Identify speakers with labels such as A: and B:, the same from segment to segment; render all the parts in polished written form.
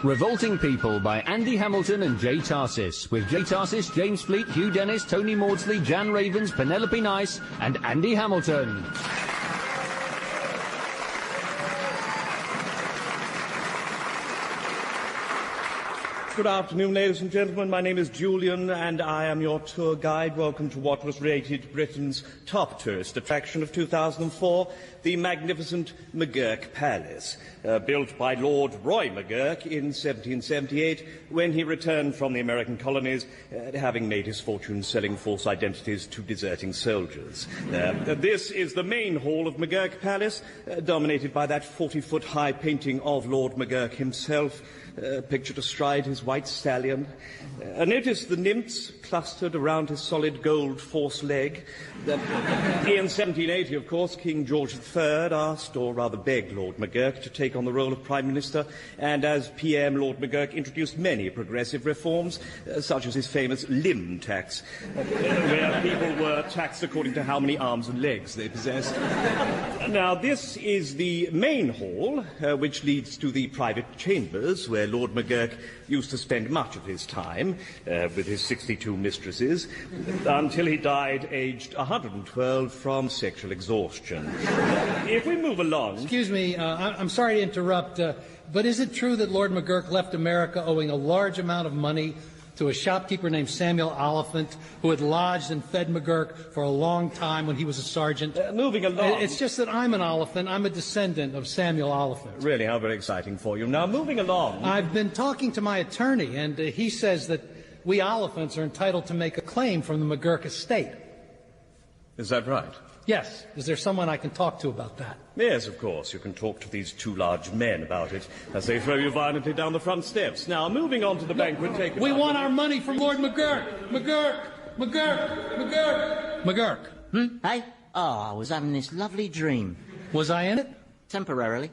A: Revolting People by Andy Hamilton and Jay Tarsis, with Jay Tarsis, James Fleet, Hugh Dennis, Tony Maudsley, Jan Ravens, Penelope Nice, and Andy Hamilton.
B: Good afternoon, ladies and gentlemen. My name is Julian, and I am your tour guide. Welcome to what was rated Britain's top tourist attraction of 2004, the magnificent McGurk Palace, built by Lord Roy McGurk in 1778 when he returned from the American colonies, having made his fortune selling false identities to deserting soldiers. This is the main hall of McGurk Palace, dominated by that 40-foot-high painting of Lord McGurk himself, pictured astride his white stallion. Notice the nymphs clustered around his solid gold force leg. In 1780, of course, King George III asked, or rather begged, Lord McGurk to take on the role of Prime Minister, and as PM, Lord McGurk introduced many progressive reforms, such as his famous limb tax, where people were taxed according to how many arms and legs they possessed. Now, this is the main hall, which leads to the private chambers, where Lord McGurk used to spend much of his time with his 62 mistresses, until he died aged 112 from sexual exhaustion. If we move along...
C: Excuse me, I'm sorry to interrupt, but is it true that Lord McGurk left America owing a large amount of money to a shopkeeper named Samuel Oliphant, who had lodged and fed McGurk for a long time when he was a sergeant?
B: Moving along...
C: It's just that I'm an Oliphant. I'm a descendant of Samuel Oliphant.
B: Really, how very exciting for you. Now, moving along...
C: I've been talking to my attorney, and he says that we Oliphants are entitled to make a claim from the McGurk estate.
B: Is that right?
C: Yes. Is there someone I can talk to about that?
B: Yes, of course. You can talk to these two large men about it as they throw you violently down the front steps. Now, moving on to the banquet...
C: We want our money from Lord McGurk! McGurk! McGurk! McGurk! McGurk!
D: Hey? Oh, I was having this lovely dream.
C: Was I in it?
D: Temporarily.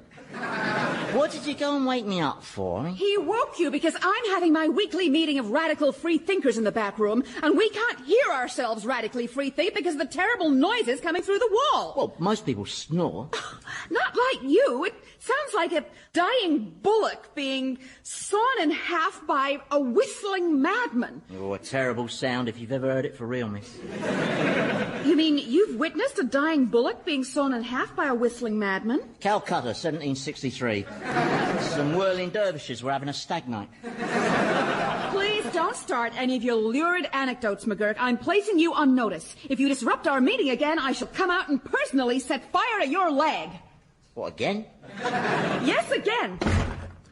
D: What did you go and wake me up for?
E: He woke you because I'm having my weekly meeting of radical free thinkers in the back room, and we can't hear ourselves radically free think because of the terrible noises coming through the wall.
D: Well, most people snore.
E: Not like you. It sounds like a dying bullock being sawn in half by a whistling madman.
D: Oh, a terrible sound if you've ever heard it for real, miss.
E: You mean you've witnessed a dying bullock being sawn in half by a whistling madman?
D: Calcutta, 1763. Some whirling dervishes were having a stag night.
E: Please don't start any of your lurid anecdotes, McGurk. I'm placing you on notice. If you disrupt our meeting again, I shall come out and personally set fire to your leg.
D: What, again?
E: Yes, again.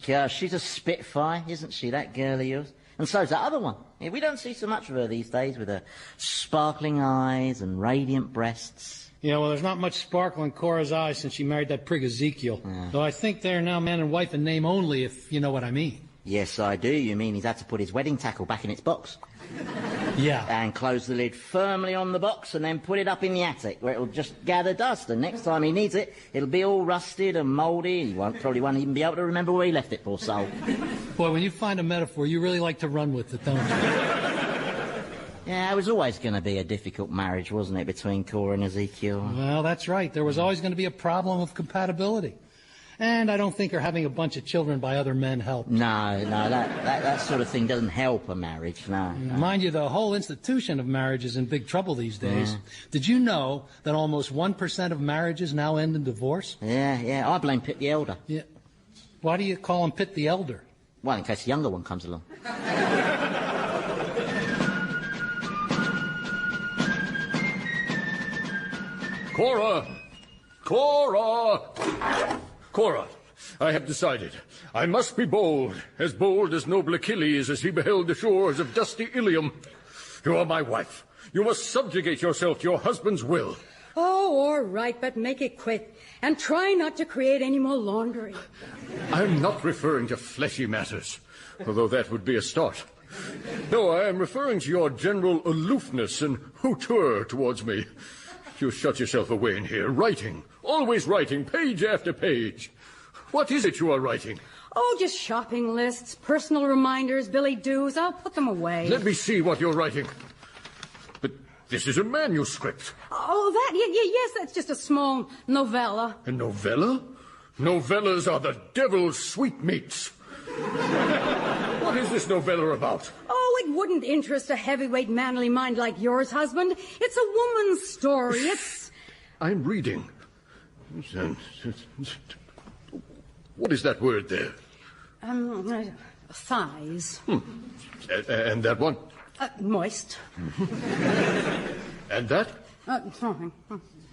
D: Yeah, she's a spitfire, isn't she, that girl of yours? And so's that other one. Yeah, we don't see so much of her these days, with her sparkling eyes and radiant breasts.
C: Yeah, well, there's not much sparkle in Cora's eyes since she married that prig Ezekiel.
D: Yeah.
C: Though I think they're now man and wife in name only, if you know what I mean.
D: Yes, I do. You mean he's had to put his wedding tackle back in its box?
C: Yeah.
D: And close the lid firmly on the box and then put it up in the attic where it'll just gather dust, and next time he needs it, it'll be all rusted and mouldy, and he probably won't even be able to remember where he left it, poor soul.
C: Boy, when you find a metaphor, you really like to run with it, don't you?
D: Yeah, it was always going to be a difficult marriage, wasn't it, between Cora and Ezekiel?
C: Well, that's right. There was always going to be a problem of compatibility. And I don't think her having a bunch of children by other men helped.
D: No, that sort of thing doesn't help a marriage, no.
C: Mind you, the whole institution of marriage is in big trouble these days. Yeah. Did you know that almost 1% of marriages now end in divorce?
D: Yeah, I blame Pitt the Elder.
C: Yeah. Why do you call him Pitt the Elder?
D: Well, in case the younger one comes along.
F: Cora! Cora! Cora, I have decided. I must be bold as noble Achilles as he beheld the shores of dusty Ilium. You are my wife. You must subjugate yourself to your husband's will.
G: Oh, all right, but make it quick. And try not to create any more laundry.
F: I'm not referring to fleshy matters, although that would be a start. No, I am referring to your general aloofness and hauteur towards me. You shut yourself away in here, writing, always writing, page after page. What is it you are writing?
G: Oh, just shopping lists, personal reminders, billy-doos. I'll put them away.
F: Let me see what you're writing. But this is a manuscript.
G: Oh, that? Yes, that's just a small novella.
F: A novella? Novellas are the devil's sweetmeats. What is this novella about?
G: Oh, it wouldn't interest a heavyweight manly mind like yours, husband. It's a woman's story. It's...
F: I'm reading. What is that word there?
G: Thighs.
F: And that one?
G: Moist.
F: And that?
G: Throbbing.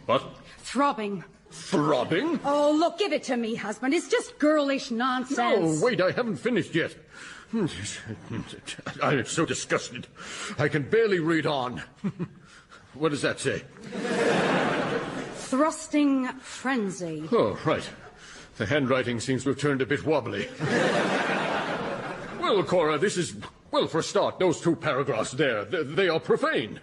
F: What?
G: Throbbing.
F: Throbbing?
G: Oh, look, give it to me, husband. It's just girlish nonsense.
F: No, wait, I haven't finished yet. I am so disgusted. I can barely read on. What does that say?
G: Thrusting frenzy.
F: Oh, right. The handwriting seems to have turned a bit wobbly. Well, Cora, this is... Well, for a start, those 2 paragraphs there, they are profane.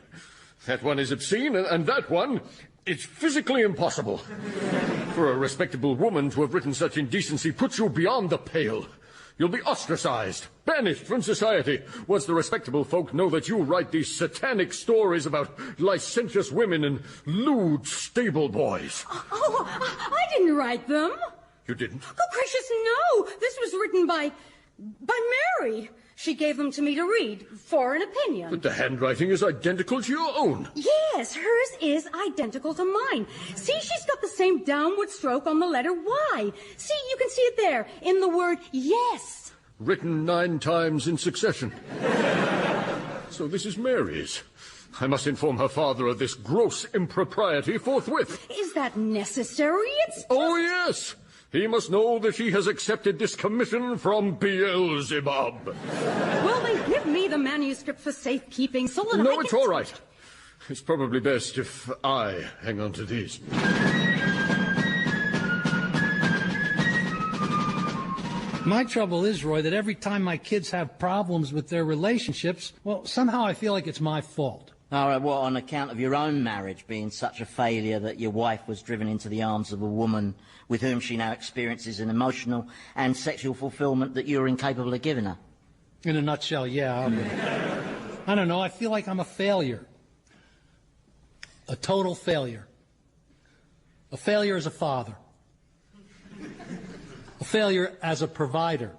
F: That one is obscene, and that one... It's physically impossible. For a respectable woman to have written such indecency puts you beyond the pale. You'll be ostracized, banished from society, once the respectable folk know that you write these satanic stories about licentious women and lewd stable boys.
G: Oh, I didn't write them.
F: You didn't?
G: Oh, gracious, no. This was written by Mary. She gave them to me to read, for an opinion.
F: But the handwriting is identical to your own.
G: Yes, hers is identical to mine. See, she's got the same downward stroke on the letter Y. See, you can see it there, in the word yes.
F: Written 9 times in succession. So this is Mary's. I must inform her father of this gross impropriety forthwith.
G: Is that necessary? It's just...
F: Oh, yes. He must know that he has accepted this commission from Beelzebub.
G: Well, then give me the manuscript for safekeeping so that
F: No, it's all right. It's probably best if I hang on to these.
C: My trouble is, Roy, that every time my kids have problems with their relationships, well, somehow I feel like it's my fault.
D: All right, what, on account of your own marriage being such a failure that your wife was driven into the arms of a woman with whom she now experiences an emotional and sexual fulfillment that you're incapable of giving her?
C: In a nutshell, yeah. I don't know, I feel like I'm a failure. A total failure. A failure as a father. A failure as a provider.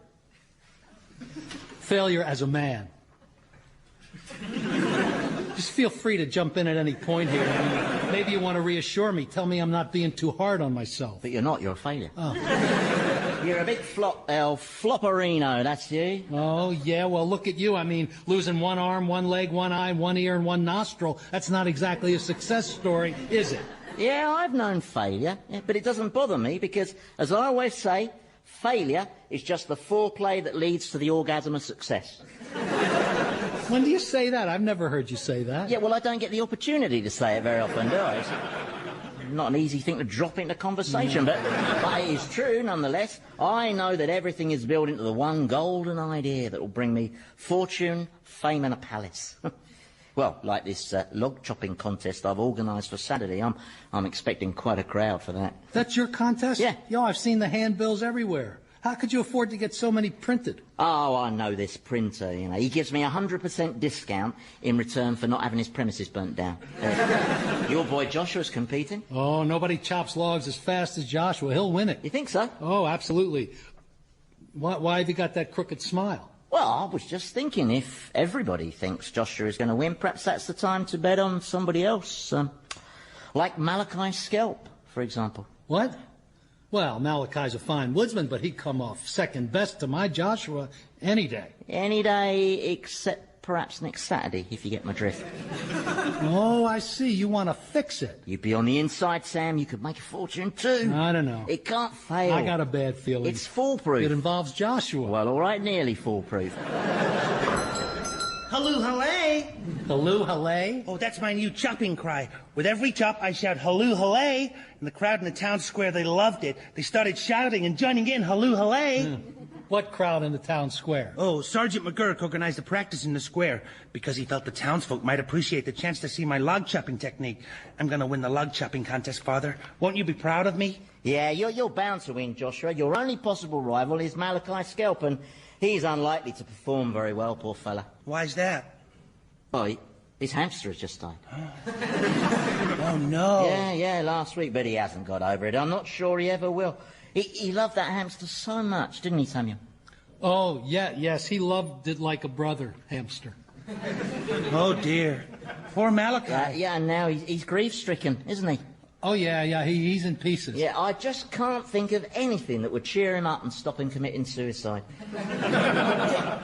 C: Failure as a man. Just feel free to jump in at any point here. I mean, maybe you want to reassure me. Tell me I'm not being too hard on myself.
D: But you're not. You're a failure.
C: Oh.
D: You're a big flopperino, that's you.
C: Oh, yeah, well, look at you. I mean, losing one arm, one leg, one eye, one ear, and one nostril. That's not exactly a success story, is it?
D: Yeah, I've known failure, but it doesn't bother me because, as I always say, failure is just the foreplay that leads to the orgasm of success.
C: When do you say that? I've never heard you say that.
D: Yeah, well, I don't get the opportunity to say it very often, do I? It's not an easy thing to drop into conversation, but it is true nonetheless. I know that everything is built into the one golden idea that will bring me fortune, fame and a palace. Well, like this log chopping contest I've organised for Saturday. I'm expecting quite a crowd for that.
C: That's your contest?
D: Yeah.
C: Yo, I've seen the handbills everywhere. How could you afford to get so many printed?
D: Oh, I know this printer, you know. He gives me 100% discount in return for not having his premises burnt down. Your boy Joshua's competing.
C: Oh, nobody chops logs as fast as Joshua. He'll win it.
D: You think so?
C: Oh, absolutely. Why have you got that crooked smile?
D: Well, I was just thinking, if everybody thinks Joshua is going to win, perhaps that's the time to bet on somebody else. Like Malachi Scalp, for example.
C: What? Well, Malachi's a fine woodsman, but he'd come off second best to my Joshua any day.
D: Any day except perhaps next Saturday, if you get my drift.
C: Oh, I see. You want to fix it.
D: You'd be on the inside, Sam. You could make a fortune, too.
C: I don't know.
D: It can't fail.
C: I got a bad feeling.
D: It's foolproof.
C: It involves Joshua.
D: Well, all right, nearly foolproof.
H: Halloo, hallay!
C: Halloo, hallay?
H: Oh, that's my new chopping cry. With every chop, I shout halloo, hallay, and the crowd in the town square, they loved it. They started shouting and joining in, halloo, hallay.
C: What crowd in the town square?
H: Oh, Sergeant McGurk organized a practice in the square because he felt the townsfolk might appreciate the chance to see my log chopping technique. I'm gonna win the log chopping contest, Father. Won't you be proud of me?
D: Yeah, you're bound to win, Joshua. Your only possible rival is Malachi Scalp, and he's unlikely to perform very well, poor fella.
H: Why's that?
D: Oh, his hamster has just died.
H: Oh, no.
D: Yeah, last week, but he hasn't got over it. I'm not sure he ever will. He loved that hamster so much, didn't he, Samuel?
C: Oh, yes, he loved it like a brother, Hamster.
H: Oh, dear. Poor Malachi.
D: Yeah, and now he's grief-stricken, isn't he?
C: Oh, yeah, he's in pieces.
D: Yeah, I just can't think of anything that would cheer him up and stop him committing suicide.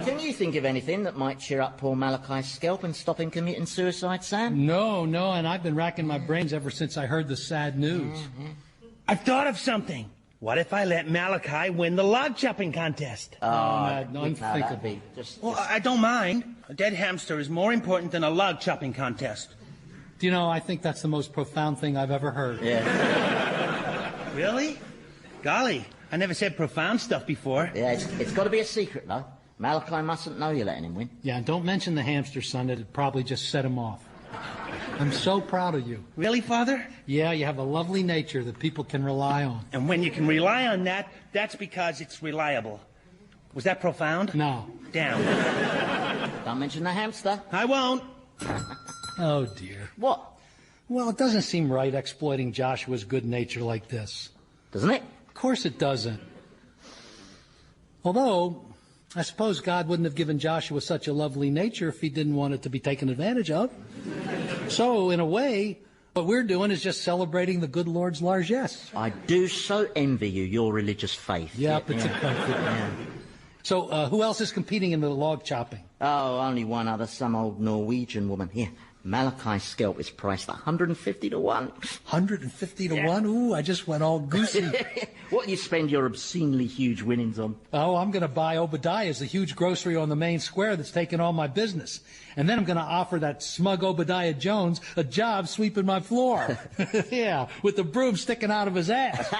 D: Can you think of anything that might cheer up poor Malachi's scalp and stop him committing suicide, Sam?
C: No, and I've been racking my brains ever since I heard the sad news.
H: I've thought of something. What if I let Malachi win the log chopping contest?
C: Unthinkable.
H: Well, I don't mind. A dead hamster is more important than a log chopping contest.
C: Do you know, I think that's the most profound thing I've ever heard.
D: Yeah.
H: Really? Golly, I never said profound stuff before.
D: Yeah, it's got to be a secret, though. Malachi mustn't know you're letting him win.
C: Yeah, and don't mention the hamster, son. It'd probably just set him off. I'm so proud of you.
H: Really, Father?
C: Yeah, you have a lovely nature that people can rely on.
H: And when you can rely on that, that's because it's reliable. Was that profound?
C: No.
H: Down.
D: Don't mention the hamster.
H: I won't.
C: Oh, dear.
D: What?
C: Well, it doesn't seem right exploiting Joshua's good nature like this.
D: Doesn't it?
C: Of course it doesn't. Although, I suppose God wouldn't have given Joshua such a lovely nature if he didn't want it to be taken advantage of. So, in a way, what we're doing is just celebrating the good Lord's largesse.
D: I do so envy you, your religious faith.
C: Yep, it's a comfort. Yeah. So, who else is competing in the log chopping?
D: Oh, only one other, some old Norwegian woman. Here, Malachi's scalp is priced 150 to 1.
C: 150 to 1? Ooh, I just went all goosey.
D: What do you spend your obscenely huge winnings on?
C: Oh, I'm going to buy Obadiah's, the huge grocery on the main square that's taking all my business. And then I'm going to offer that smug Obadiah Jones a job sweeping my floor. Yeah, with the broom sticking out of his ass.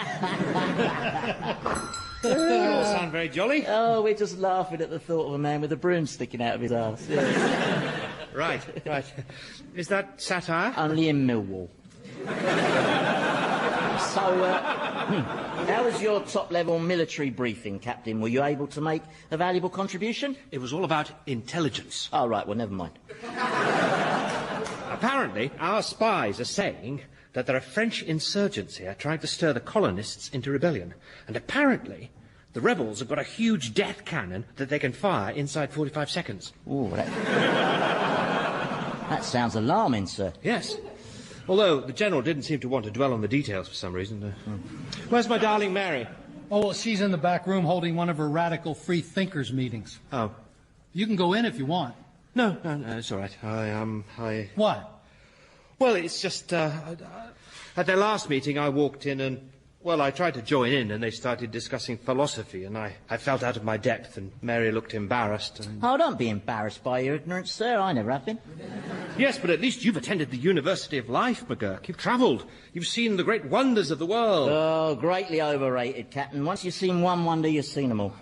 H: You all sound very jolly.
D: Oh, we're just laughing at the thought of a man with a broom sticking out of his ass. Yeah.
H: Right. Is that satire?
D: Only in Millwall. So, how was your top-level military briefing, Captain? Were you able to make a valuable contribution?
I: It was all about intelligence.
D: Oh, right, well, never mind.
I: Apparently, our spies are saying that there are French insurgents here trying to stir the colonists into rebellion. And apparently, the rebels have got a huge death cannon that they can fire inside 45 seconds.
D: Ooh, that sounds alarming, sir.
I: Yes. Although the General didn't seem to want to dwell on the details for some reason. Where's my darling Mary?
C: Oh, well, she's in the back room holding one of her radical free thinkers meetings.
I: Oh.
C: You can go in if you want.
I: No, it's all right.
C: What?
I: Well, it's just, at their last meeting I walked in and, well, I tried to join in and they started discussing philosophy and I felt out of my depth and Mary looked embarrassed and...
D: Oh, don't be embarrassed by your ignorance, sir. I never have been.
I: Yes, but at least you've attended the University of Life, McGurk. You've travelled. You've seen the great wonders of the world.
D: Oh, greatly overrated, Captain. Once you've seen one wonder, you've seen them all.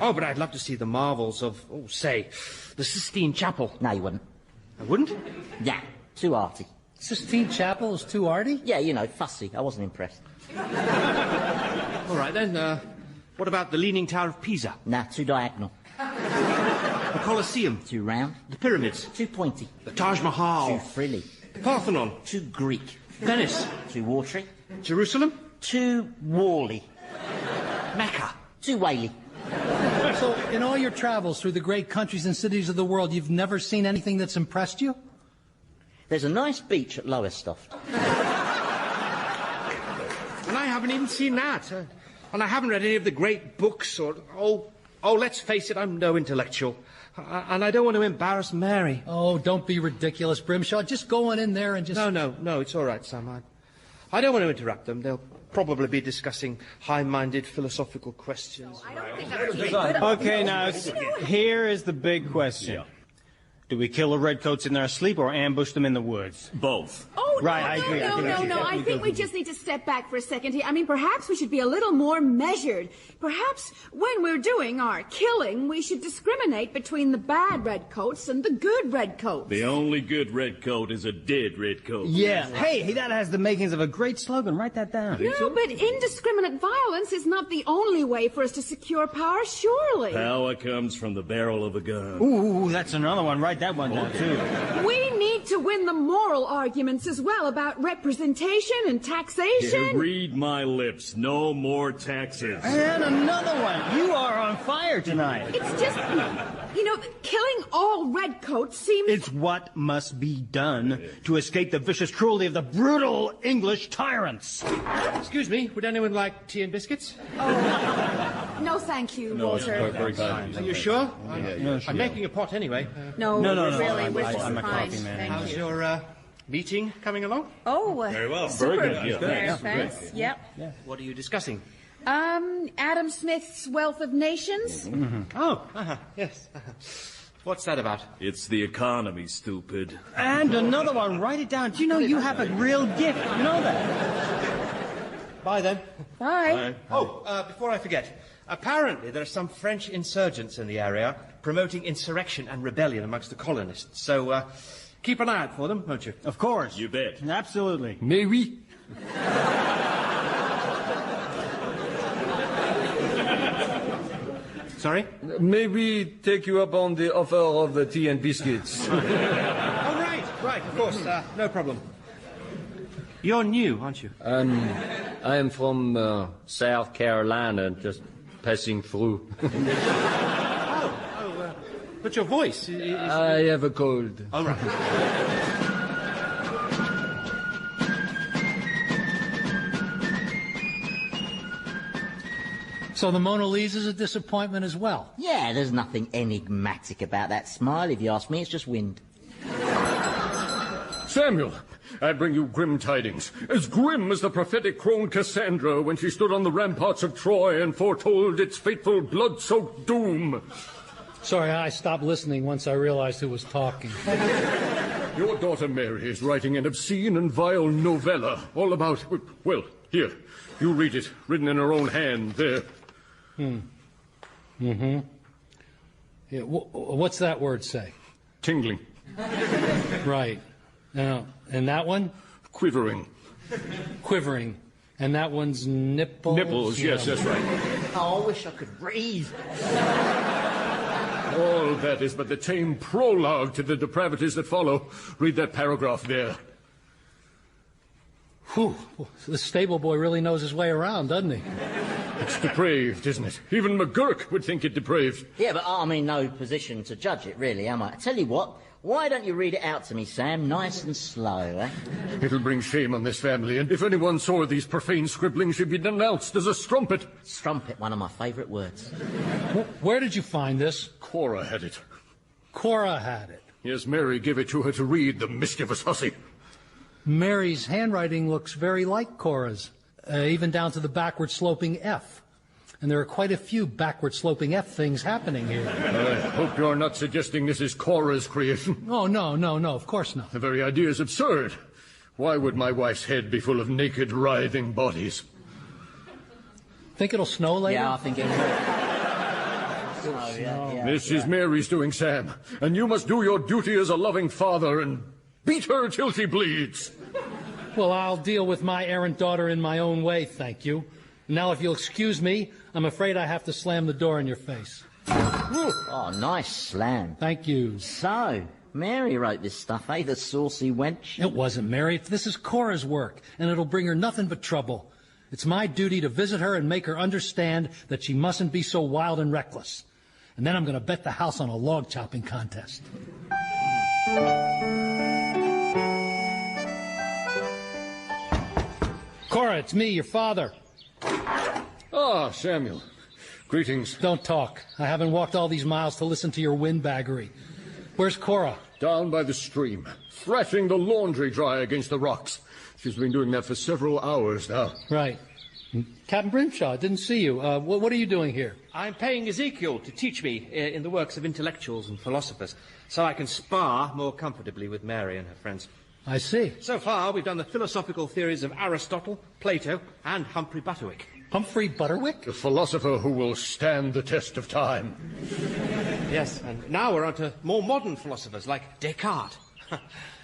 I: Oh, but I'd love to see the marvels of, say, the Sistine Chapel.
D: No, you wouldn't.
I: I wouldn't?
D: Yeah, too arty.
C: Sistine Chapel is too arty?
D: Yeah, you know, fussy. I wasn't impressed.
I: All right, then, what about the Leaning Tower of Pisa?
D: Nah, too diagonal.
I: The Colosseum?
D: Too round.
I: The Pyramids?
D: Too pointy.
I: The Taj Mahal?
D: Too frilly.
I: The Parthenon?
D: Too Greek.
I: Venice?
D: Too watery.
I: Jerusalem?
D: Too wally.
I: Mecca?
D: Too whaley.
C: So, in all your travels through the great countries and cities of the world, you've never seen anything that's impressed you?
D: There's a nice beach at Lowestoft.
I: And I haven't even seen that. And I haven't read any of the great books or... Oh, let's face it, I'm no intellectual. And I don't want to embarrass Mary.
C: Oh, don't be ridiculous, Brimshaw. Just go on in there and just...
I: No, it's all right, Sam. I don't want to interrupt them. They'll probably be discussing high-minded philosophical questions.
J: Okay, now, here is the big question. Do we kill the redcoats in their sleep or ambush them in the woods?
K: Both.
E: Oh,
J: right, I agree.
E: No. I think we just need to step back for a second here. I mean, perhaps we should be a little more measured. Perhaps when we're doing our killing, we should discriminate between the bad redcoats and the good redcoats.
K: The only good redcoat is a dead redcoat.
J: Yeah. Hey, that has the makings of a great slogan. Write that down.
E: No, but indiscriminate violence is not the only way for us to secure power, surely.
K: Power comes from the barrel of a gun.
J: Ooh, that's another one. Write that one down, too.
E: We need to win the moral arguments as well about representation and taxation.
K: Read my lips. No more taxes.
J: And another one. You are on fire tonight.
E: It's just, killing all redcoats seems...
J: It's what must be done to escape the vicious cruelty of the brutal English tyrants.
I: Excuse me, would anyone like tea and biscuits?
E: No, thank you, Walter.
F: Very kind.
I: Are you sure?
J: No,
I: I'm making a pot anyway.
E: No, really, we're just
J: I'm a
E: fine.
J: coffee man.
E: Thank
I: How's
E: you.
I: your meeting coming along?
E: Oh,
K: Very well.
E: super.
K: Very good. Yeah,
E: Thanks. Yep.
I: What are you discussing?
E: Adam Smith's Wealth of Nations.
I: Oh, yes. What's that about?
K: It's the economy, stupid.
J: And another one. Write it down. Do you know you have a real gift? You know that?
I: Bye, then.
E: Bye.
I: Oh, before I forget, apparently there are some French insurgents in the area promoting insurrection and rebellion amongst the colonists. So, keep an eye out for them, won't you?
J: Of course.
K: You bet.
J: Absolutely.
F: Mais oui.
I: Sorry?
F: Maybe take you up on the offer of the tea and biscuits.
I: Oh, right, of course, no problem. You're new, aren't you?
F: I am from South Carolina, just passing through.
I: But your voice is...
F: I have a cold.
I: All right.
C: So the Mona Lisa's a disappointment as well.
D: Yeah, there's nothing enigmatic about that smile. If you ask me, it's just wind.
F: Samuel, I bring you grim tidings. As grim as the prophetic crone Cassandra when she stood on the ramparts of Troy and foretold its fateful blood-soaked doom.
C: Sorry, I stopped listening once I realized who was talking.
F: Your daughter Mary is writing an obscene and vile novella all about... Well, here, you read it, written in her own hand, there.
C: Yeah, what's that word say?
F: Tingling.
C: Right. Now, and that one?
F: Quivering.
C: Quivering. And that one's nipples?
F: Nipples, yes, that's right.
D: Oh, I wish I could breathe.
F: All that is but the tame prologue to the depravities that follow. Read that paragraph there.
C: Whew. The stable boy really knows his way around, doesn't he?
F: It's depraved, isn't it? Even McGurk would think it depraved.
D: Yeah, but I'm in no position to judge it, really, am I? I tell you what, why don't you read it out to me, Sam, nice and slow, eh?
F: It'll bring shame on this family, and if anyone saw these profane scribblings, she'd be denounced as a strumpet.
D: Strumpet, one of my favourite words.
C: Where did you find this?
F: Cora had it.
C: Cora had it.
F: Yes, Mary gave it to her to read, the mischievous hussy.
C: Mary's handwriting looks very like Cora's, even down to the backward-sloping F. And there are quite a few backward-sloping F things happening here.
F: I hope you're not suggesting this is Cora's creation.
C: Oh, no, of course not.
F: The very idea is absurd. Why would my wife's head be full of naked, writhing bodies?
C: Think it'll snow later?
D: Yeah, I think it will.
F: This is Mary's doing, Sam, and you must do your duty as a loving father and beat her till she bleeds.
C: Well, I'll deal with my errant daughter in my own way, thank you. Now, if you'll excuse me, I'm afraid I have to slam the door in your face.
D: Oh, nice slam.
C: Thank you.
D: So, Mary wrote this stuff, eh, the saucy wench?
C: It wasn't Mary. This is Cora's work, and it'll bring her nothing but trouble. It's my duty to visit her and make her understand that she mustn't be so wild and reckless. And then I'm going to bet the house on a log chopping contest. Cora, it's me, your father.
F: Ah, Samuel. Greetings.
C: Don't talk. I haven't walked all these miles to listen to your windbaggery. Where's Cora?
F: Down by the stream, thrashing the laundry dry against the rocks. She's been doing that for several hours now.
C: Right. Captain Grimshaw, didn't see you. What are you doing here?
I: I'm paying Ezekiel to teach me in the works of intellectuals and philosophers, so I can spar more comfortably with Mary and her friends.
C: I see.
I: So far, we've done the philosophical theories of Aristotle, Plato, and Humphrey Butterwick.
C: Humphrey Butterwick?
F: The philosopher who will stand the test of time.
I: Yes, and now we're on to more modern philosophers like Descartes.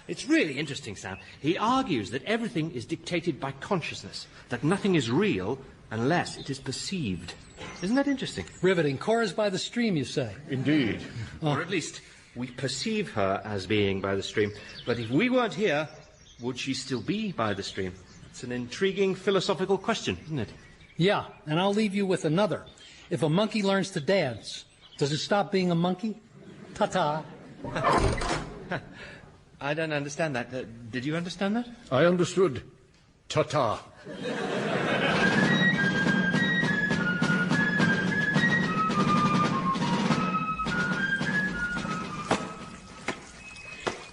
I: It's really interesting, Sam. He argues that everything is dictated by consciousness, that nothing is real unless it is perceived. Isn't that interesting?
C: Riveting. Cora's by the stream, you say?
F: Indeed.
I: Or at least we perceive her as being by the stream. But if we weren't here, would she still be by the stream? It's an intriguing philosophical question, isn't it?
C: Yeah, and I'll leave you with another. If a monkey learns to dance, does it stop being a monkey? Ta-ta.
I: I don't understand that. Did you understand that?
F: I understood. Ta-ta.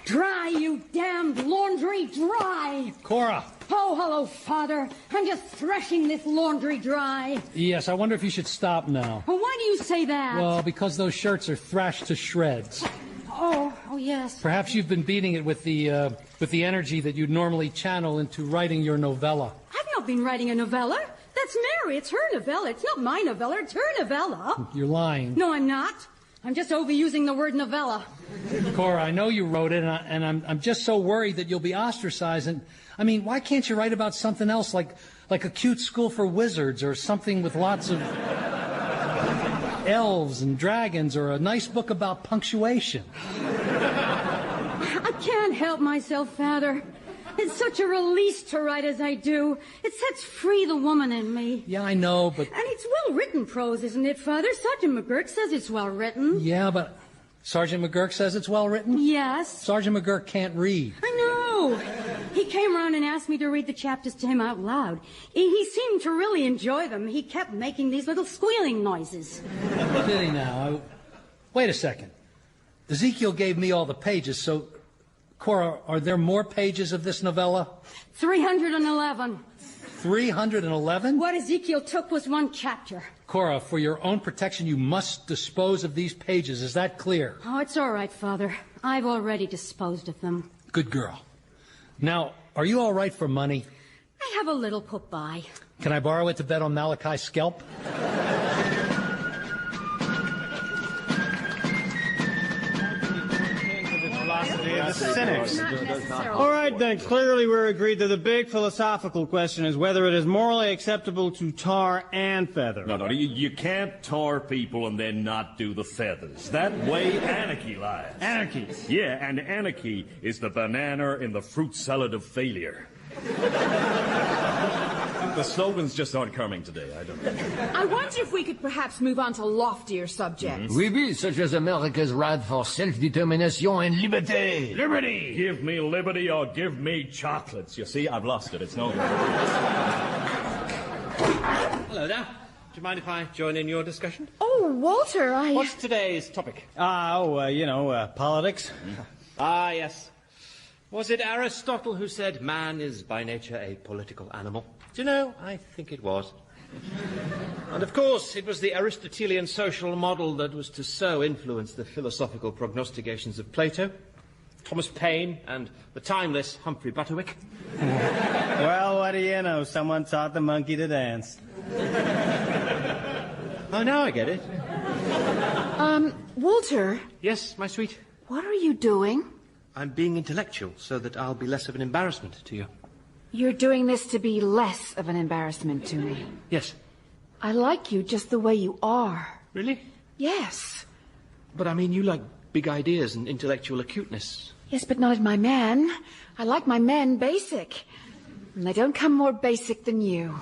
G: Dry, you damned laundry, dry!
C: Cora!
G: Oh, hello, Father. I'm just threshing this laundry dry.
C: Yes, I wonder if you should stop now.
G: Well, why do you say that?
C: Well, because those shirts are thrashed to shreds.
G: Oh, yes.
C: Perhaps you've been beating it with the energy that you'd normally channel into writing your novella.
G: I've not been writing a novella. That's Mary. It's her novella. It's not my novella. It's her novella.
C: You're lying.
G: No, I'm not. I'm just overusing the word novella.
C: Cora, I know you wrote it, and I'm just so worried that you'll be ostracized. And I mean, why can't you write about something else, like a cute school for wizards, or something with lots of elves and dragons, or a nice book about punctuation?
G: I can't help myself, Father. It's such a release to write as I do. It sets free the woman in me.
C: Yeah, I know, but...
G: And it's well-written prose, isn't it, Father? Sergeant McGurk says it's well-written.
C: Yeah, but Sergeant McGurk says it's well-written?
G: Yes.
C: Sergeant McGurk can't read.
G: I know. He came around and asked me to read the chapters to him out loud. He seemed to really enjoy them. He kept making these little squealing noises.
C: Did he now? Wait a second. Ezekiel gave me all the pages, so... Cora, are there more pages of this novella?
G: 311.
C: 311?
G: What Ezekiel took was one chapter.
C: Cora, for your own protection, you must dispose of these pages. Is that clear?
G: Oh, it's all right, Father. I've already disposed of them.
C: Good girl. Now, are you all right for money?
G: I have a little put by.
C: Can I borrow it to bet on Malachi's scalp?
J: The cynics. All right, then. Clearly we're agreed that the big philosophical question is whether it is morally acceptable to tar and feather.
K: No, you can't tar people and then not do the feathers. That way anarchy lies.
J: Anarchy?
K: Yeah, and anarchy is the banana in the fruit salad of failure. The slogans just aren't coming today, I don't know.
E: I wonder if we could perhaps move on to loftier subjects.
A: Oui, such as America's right for self-determination and liberty.
K: Liberty! Give me liberty or give me chocolates. You see, I've lost it. It's no good.
I: Hello there. Do you mind if I join in your discussion?
E: Oh, Walter,
I: What's today's topic?
J: Politics.
I: Ah, yes. Was it Aristotle who said man is by nature a political animal? Do you know, I think it was. And of course, it was the Aristotelian social model that was to so influence the philosophical prognostications of Plato, Thomas Paine, and the timeless Humphrey Butterwick.
J: Well, what do you know? Someone taught the monkey to dance.
I: Oh, now I get it.
E: Walter.
I: Yes, my sweet?
E: What are you doing?
I: I'm being intellectual so that I'll be less of an embarrassment to you.
E: You're doing this to be less of an embarrassment to me.
I: Yes.
E: I like you just the way you are.
I: Really?
E: Yes.
I: But I mean, you like big ideas and intellectual acuteness.
E: Yes, but not in my men. I like my men basic. And they don't come more basic than you.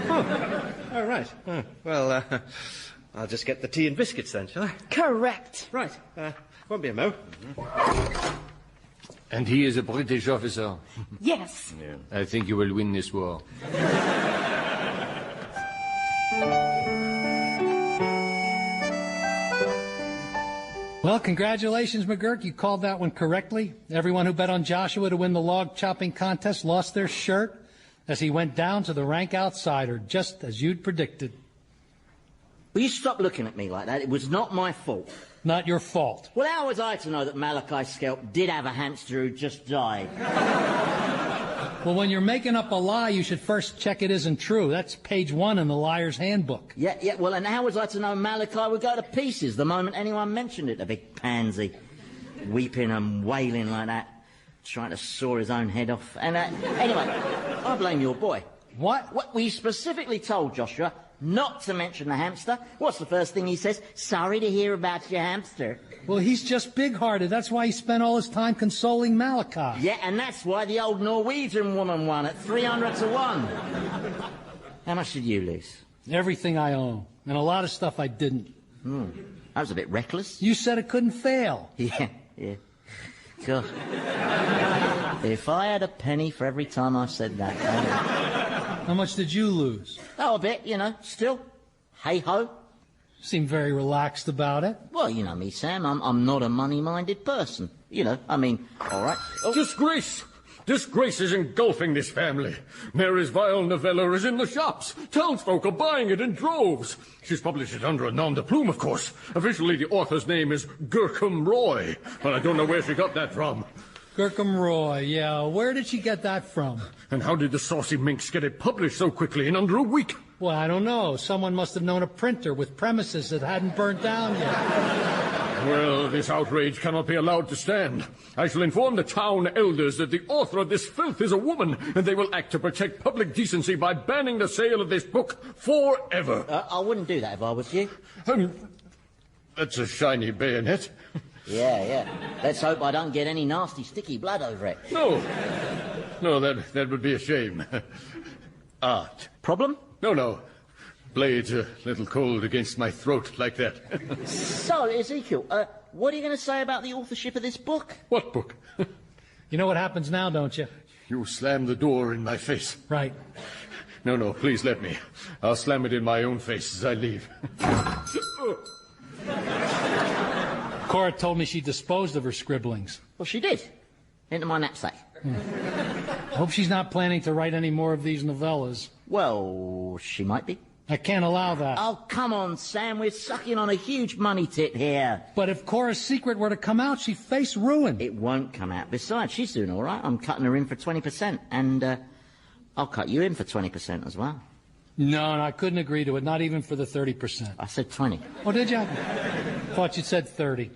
I: Oh, right. Oh, well, I'll just get the tea and biscuits then, shall I?
E: Correct.
I: Right. Won't be a mo.
A: And he is a British officer.
G: Yes.
A: Yeah. I think you will win this war.
C: Well, congratulations, McGurk. You called that one correctly. Everyone who bet on Joshua to win the log chopping contest lost their shirt as he went down to the rank outsider, just as you'd predicted.
D: Will you stop looking at me like that? It was not my fault.
C: Not your fault.
D: Well, how was I to know that Malachi's scalp did have a hamster who just died?
C: Well, when you're making up a lie, you should first check it isn't true. That's page 1 in the liar's handbook.
D: Yeah, well, and how was I to know Malachi would go to pieces the moment anyone mentioned it, a big pansy, weeping and wailing like that, trying to saw his own head off. And anyway, I blame your boy.
C: What?
D: We specifically told Joshua Not to mention the hamster. What's the first thing he says? Sorry to hear about your hamster.
C: Well, he's just big-hearted. That's why he spent all his time consoling Malachi.
D: Yeah, and that's why the old Norwegian woman won at 300 to 1. How much did you lose?
C: Everything I own. And a lot of stuff I didn't.
D: That was a bit reckless.
C: You said it couldn't fail.
D: Yeah. God. If I had a penny for every time I've said that.
C: How much did you lose?
D: Oh, a bit, still. Hey-ho.
C: Seem very relaxed about it.
D: Well, you know me, Sam. I'm not a money-minded person. All right.
F: Oh. Disgrace! Disgrace is engulfing this family. Mary's vile novella is in the shops. Townsfolk are buying it in droves. She's published it under a nom de plume, of course. Officially, the author's name is Gercom Roy. But I don't know where she got that from.
C: Gercom Roy, yeah. Where did she get that from?
F: And how did the saucy minx get it published so quickly in under a week?
C: Well, I don't know. Someone must have known a printer with premises that hadn't burnt down yet.
F: Well, this outrage cannot be allowed to stand. I shall inform the town elders that the author of this filth is a woman, and they will act to protect public decency by banning the sale of this book forever.
D: I wouldn't do that if I was you.
F: That's a shiny bayonet.
D: Yeah. Let's hope I don't get any nasty, sticky blood over it.
F: No, that would be a shame. Art.
D: Problem?
F: No. Blade's a little cold against my throat like that.
D: So, Ezekiel, what are you going to say about the authorship of this book?
F: What book?
C: You know what happens now, don't you?
F: You slam the door in my face.
C: Right.
F: No, please let me. I'll slam it in my own face as I leave.
C: Cora told me she disposed of her scribblings.
D: Well, she did. Into my knapsack.
C: I hope she's not planning to write any more of these novellas.
D: Well, she might be.
C: I can't allow that.
D: Oh, come on, Sam. We're sucking on a huge money tit here.
C: But if Cora's secret were to come out, she'd face ruin.
D: It won't come out. Besides, she's doing all right. I'm cutting her in for 20%. And I'll cut you in for 20% as well.
C: No, I couldn't agree to it. Not even for the 30%.
D: I said 20.
C: Oh, did you? Thought you said 30.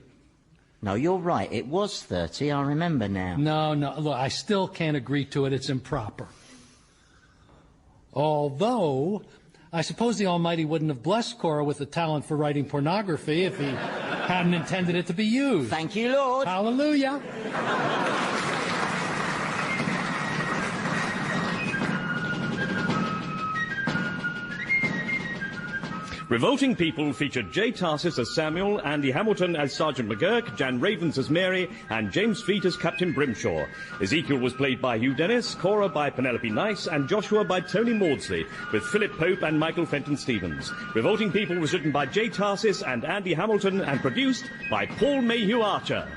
D: No, you're right. It was 30. I remember now.
C: No. Look, I still can't agree to it. It's improper. Although, I suppose the Almighty wouldn't have blessed Cora with the talent for writing pornography if he hadn't intended it to be used.
D: Thank you, Lord.
C: Hallelujah.
B: Revolting People featured Jay Tarsis as Samuel, Andy Hamilton as Sergeant McGurk, Jan Ravens as Mary, and James Fleet as Captain Brimshaw. Ezekiel was played by Hugh Dennis, Cora by Penelope Nice, and Joshua by Tony Maudsley, with Philip Pope and Michael Fenton-Stevens. Revolting People was written by Jay Tarsis and Andy Hamilton and produced by Paul Mayhew Archer.